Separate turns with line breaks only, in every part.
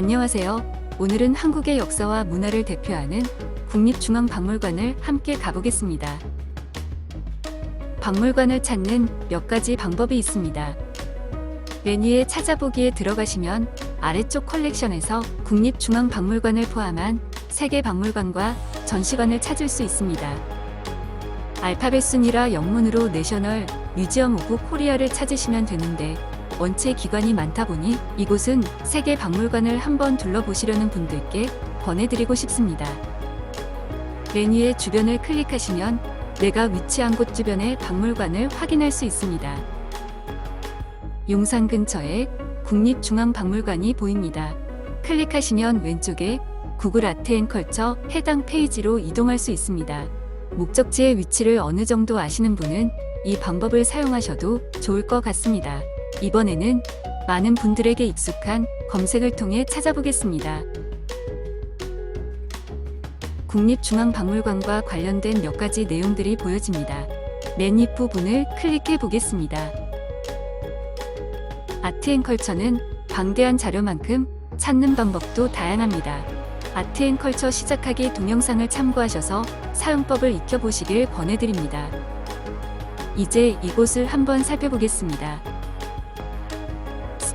안녕하세요. 오늘은 한국의 역사와 문화를 대표하는 국립중앙박물관을 함께 가보겠습니다. 박물관을 찾는 몇 가지 방법이 있습니다. 메뉴에 찾아보기에 들어가시면 아래쪽 컬렉션에서 국립중앙박물관을 포함한 세계 박물관과 전시관을 찾을 수 있습니다. 알파벳 순이라 영문으로 내셔널 뮤지엄 오브 코리아를 찾으시면 되는데 원체 기관이 많다 보니 이곳은 세계 박물관을 한번 둘러보시려는 분들께 권해드리고 싶습니다. 메뉴의 주변을 클릭하시면 내가 위치한 곳 주변의 박물관을 확인할 수 있습니다. 용산 근처에 국립중앙박물관이 보입니다. 클릭하시면 왼쪽에 구글 아트 앤 컬처 해당 페이지로 이동할 수 있습니다. 목적지의 위치를 어느 정도 아시는 분은 이 방법을 사용하셔도 좋을 것 같습니다. 이번에는 많은 분들에게 익숙한 검색을 통해 찾아보겠습니다. 국립중앙박물관과 관련된 몇 가지 내용들이 보여집니다. 맨 윗부분을 클릭해 보겠습니다. 아트앤컬처는 방대한 자료만큼 찾는 방법도 다양합니다. 아트앤컬처 시작하기 동영상을 참고하셔서 사용법을 익혀보시길 권해드립니다. 이제 이곳을 한번 살펴보겠습니다.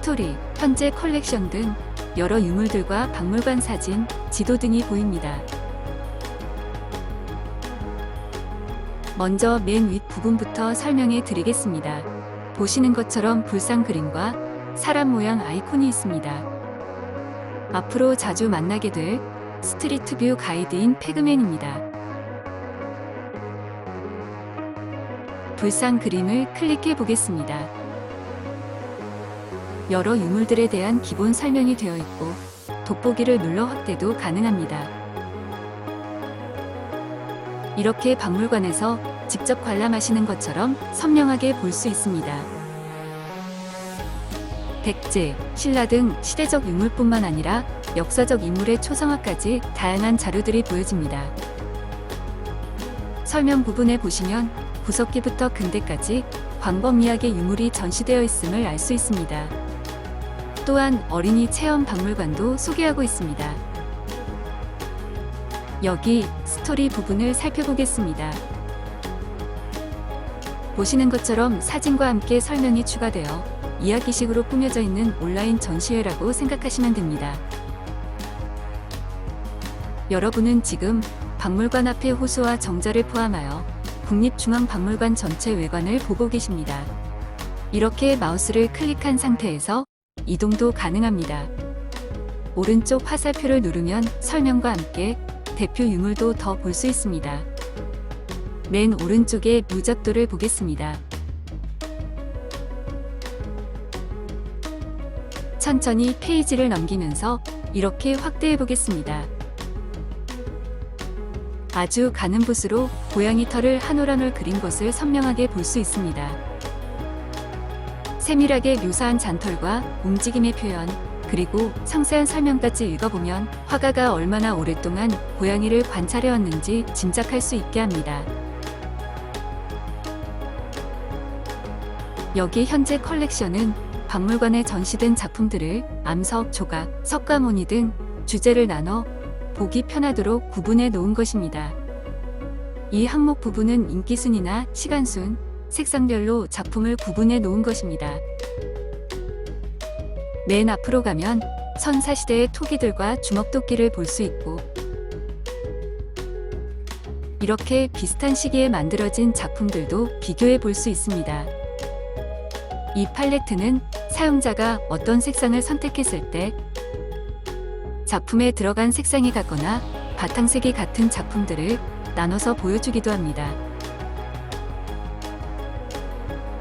스토리, 현재 컬렉션 등 여러 유물들과 박물관 사진, 지도 등이 보입니다. 먼저 맨 윗 부분부터 설명해 드리겠습니다. 보시는 것처럼 불상 그림과 사람 모양 아이콘이 있습니다. 앞으로 자주 만나게 될 스트리트 뷰 가이드인 패그맨입니다. 불상 그림을 클릭해 보겠습니다. 여러 유물들에 대한 기본 설명이 되어 있고 돋보기를 눌러 확대도 가능합니다. 이렇게 박물관에서 직접 관람하시는 것처럼 선명하게 볼 수 있습니다. 백제, 신라 등 시대적 유물뿐만 아니라 역사적 인물의 초상화까지 다양한 자료들이 보여집니다. 설명 부분에 보시면 구석기부터 근대까지 광범위하게 유물이 전시되어 있음을 알 수 있습니다. 또한 어린이 체험 박물관도 소개하고 있습니다. 여기 스토리 부분을 살펴보겠습니다. 보시는 것처럼 사진과 함께 설명이 추가되어 이야기식으로 꾸며져 있는 온라인 전시회라고 생각하시면 됩니다. 여러분은 지금 박물관 앞의 호수와 정자를 포함하여 국립중앙박물관 전체 외관을 보고 계십니다. 이렇게 마우스를 클릭한 상태에서 이동도 가능합니다. 오른쪽 화살표를 누르면 설명과 함께 대표 유물도 더 볼 수 있습니다. 맨 오른쪽에 무작도를 보겠습니다. 천천히 페이지를 넘기면서 이렇게 확대해 보겠습니다. 아주 가는 붓으로 고양이 털을 한 올 한 올 그린 것을 선명하게 볼 수 있습니다. 세밀하게 묘사한 잔털과 움직임의 표현, 그리고 상세한 설명까지 읽어보면 화가가 얼마나 오랫동안 고양이를 관찰해왔는지 짐작할 수 있게 합니다. 여기 현재 컬렉션은 박물관에 전시된 작품들을 암석, 조각, 석가모니 등 주제를 나눠 보기 편하도록 구분해 놓은 것입니다. 이 항목 부분은 인기순이나 시간순, 색상별로 작품을 구분해 놓은 것입니다. 맨 앞으로 가면 선사시대의 토기들과 주먹도끼를 볼 수 있고 이렇게 비슷한 시기에 만들어진 작품들도 비교해 볼 수 있습니다. 이 팔레트는 사용자가 어떤 색상을 선택했을 때 작품에 들어간 색상이 같거나 바탕색이 같은 작품들을 나눠서 보여주기도 합니다.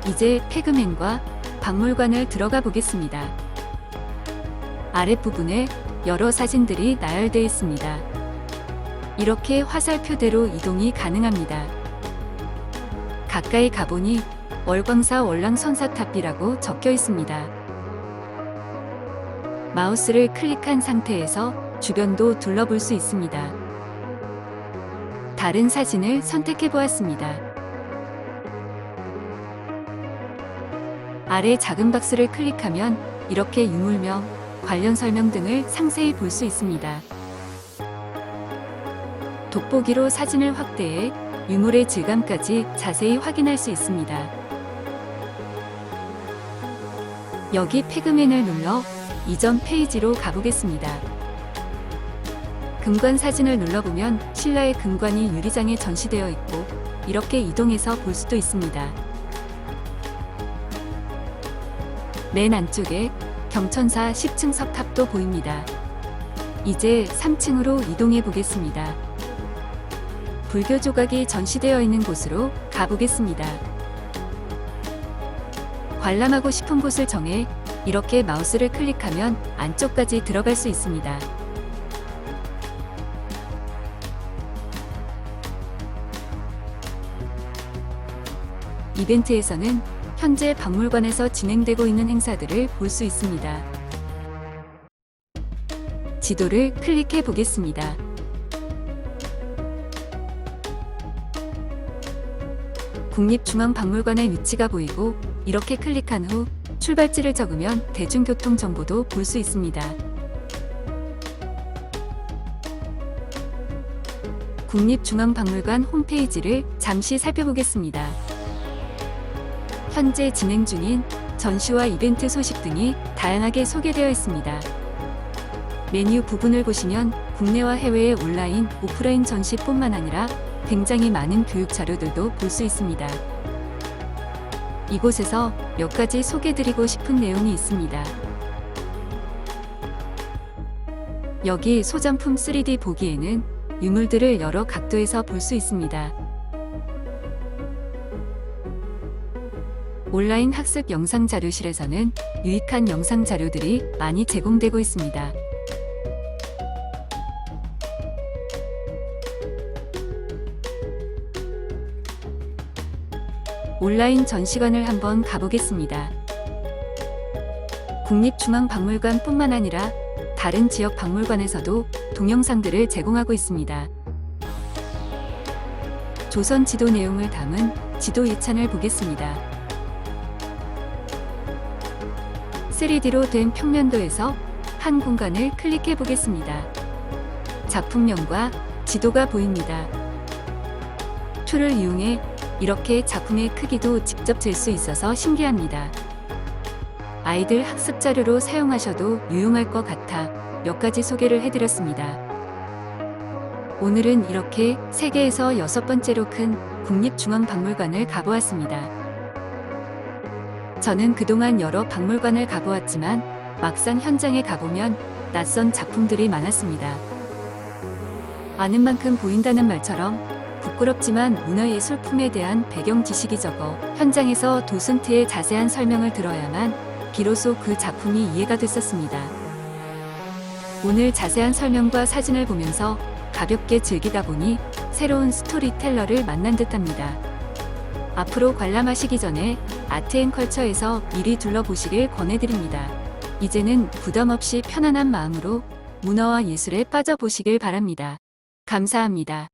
이제 패그맨과 박물관을 들어가 보겠습니다. 아랫부분에 여러 사진들이 나열되어 있습니다. 이렇게 화살표대로 이동이 가능합니다. 가까이 가보니 월광사 월랑선사탑이라고 적혀 있습니다. 마우스를 클릭한 상태에서 주변도 둘러볼 수 있습니다. 다른 사진을 선택해 보았습니다. 아래 작은 박스를 클릭하면 이렇게 유물명, 관련 설명 등을 상세히 볼 수 있습니다. 돋보기로 사진을 확대해 유물의 질감까지 자세히 확인할 수 있습니다. 여기 패그맨을 눌러 이전 페이지로 가보겠습니다. 금관 사진을 눌러보면 신라의 금관이 유리장에 전시되어 있고 이렇게 이동해서 볼 수도 있습니다. 맨 안쪽에 경천사 10층 석탑도 보입니다. 이제 3층으로 이동해 보겠습니다. 불교 조각이 전시되어 있는 곳으로 가보겠습니다. 관람하고 싶은 곳을 정해 이렇게 마우스를 클릭하면 안쪽까지 들어갈 수 있습니다. 이벤트에서는 현재 박물관에서 진행되고 있는 행사들을 볼 수 있습니다. 지도를 클릭해 보겠습니다. 국립중앙박물관의 위치가 보이고 이렇게 클릭한 후 출발지를 적으면 대중교통 정보도 볼 수 있습니다. 국립중앙박물관 홈페이지를 잠시 살펴보겠습니다. 현재 진행 중인 전시와 이벤트 소식 등이 다양하게 소개되어 있습니다. 메뉴 부분을 보시면 국내와 해외의 온라인, 오프라인 전시뿐만 아니라 굉장히 많은 교육 자료들도 볼 수 있습니다. 이곳에서 몇 가지 소개드리고 싶은 내용이 있습니다. 여기 소장품 3D 보기에는 유물들을 여러 각도에서 볼 수 있습니다. 온라인 학습 영상 자료실에서는 유익한 영상 자료들이 많이 제공되고 있습니다. 온라인 전시관을 한번 가보겠습니다. 국립중앙박물관뿐만 아니라 다른 지역 박물관에서도 동영상들을 제공하고 있습니다. 조선 지도 내용을 담은 지도 1찬을 보겠습니다. 3D로 된 평면도에서 한 공간을 클릭해 보겠습니다. 작품명과 지도가 보입니다. 툴을 이용해 이렇게 작품의 크기도 직접 잴 수 있어서 신기합니다. 아이들 학습 자료로 사용하셔도 유용할 것 같아 몇 가지 소개를 해드렸습니다. 오늘은 이렇게 세계에서 6번째로 큰 국립중앙박물관을 가보았습니다. 저는 그동안 여러 박물관을 가보았지만 막상 현장에 가보면 낯선 작품들이 많았습니다. 아는 만큼 보인다는 말처럼 부끄럽지만 문화예술품에 대한 배경 지식이 적어 현장에서 도슨트의 자세한 설명을 들어야만 비로소 그 작품이 이해가 됐었습니다. 오늘 자세한 설명과 사진을 보면서 가볍게 즐기다 보니 새로운 스토리텔러를 만난 듯합니다. 앞으로 관람하시기 전에 아트앤컬처에서 미리 둘러보시길 권해드립니다. 이제는 부담 없이 편안한 마음으로 문화와 예술에 빠져보시길 바랍니다. 감사합니다.